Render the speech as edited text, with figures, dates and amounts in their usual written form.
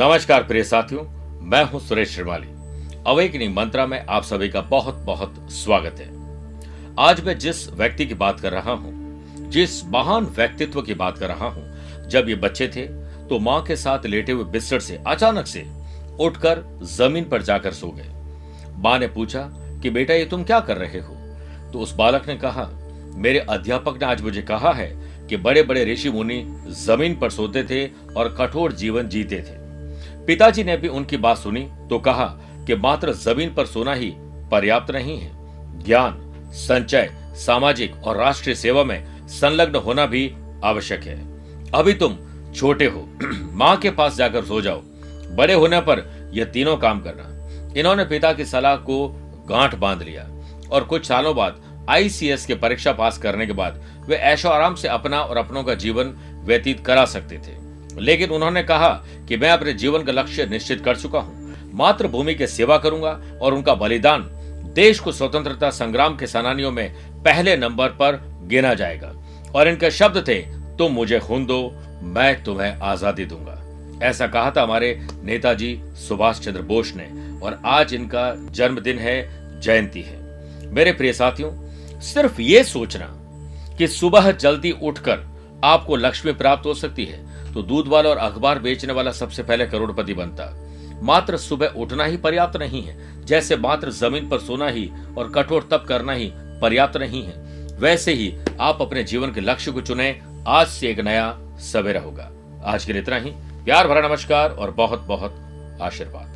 नमस्कार प्रिय साथियों, मैं हूं सुरेश श्रीमाली। अवेकनिंग मंत्रा में आप सभी का बहुत बहुत स्वागत है। आज मैं जिस व्यक्ति की बात कर रहा हूं, जिस महान व्यक्तित्व की बात कर रहा हूं, जब ये बच्चे थे तो मां के साथ लेटे हुए बिस्तर से अचानक से उठकर जमीन पर जाकर सो गए। मां ने पूछा कि बेटा ये तुम क्या कर रहे हो? तो उस बालक ने कहा, मेरे अध्यापक ने आज मुझे कहा है कि बड़े बड़े ऋषि मुनि जमीन पर सोते थे और कठोर जीवन जीते थे। पिताजी ने भी उनकी बात सुनी तो कहा कि मात्र जमीन पर सोना ही पर्याप्त नहीं है, ज्ञान, संचय, सामाजिक और राष्ट्रीय सेवा में संलग्न होना भी आवश्यक है। अभी तुम छोटे हो, मां के पास जाकर सो जाओ, बड़े होने पर यह तीनों काम करना। इन्होंने पिता की सलाह को गांठ बांध लिया और कुछ सालों बाद आईसीएस की परीक्षा पास करने के बाद वे ऐशो आराम से अपना और अपनों का जीवन व्यतीत करा सकते थे। लेकिन उन्होंने कहा कि मैं अपने जीवन का लक्ष्य निश्चित कर चुका हूं, मातृभूमि की सेवा करूंगा और उनका बलिदान देश को स्वतंत्रता संग्राम के सेनानियों में पहले नंबर पर गिना जाएगा। और इनके शब्द थे, तुम मुझे खून दो, मैं तुम्हें आजादी दूंगा। ऐसा कहा था हमारे नेताजी सुभाष चंद्र बोस ने, और आज इनका जन्मदिन है, जयंती है। मेरे प्रिय साथियों, सिर्फ ये सोचना कि सुबह जल्दी उठकर आपको लक्ष्मी प्राप्त हो सकती है तो दूध वाला और अखबार बेचने वाला सबसे पहले करोड़पति बनता। मात्र सुबह उठना ही पर्याप्त नहीं है, जैसे मात्र जमीन पर सोना ही और कठोर तप करना ही पर्याप्त नहीं है, वैसे ही आप अपने जीवन के लक्ष्य को चुने। आज से एक नया सवेरा होगा। आज के लिए इतना ही। प्यार भरा नमस्कार और बहुत बहुत आशीर्वाद।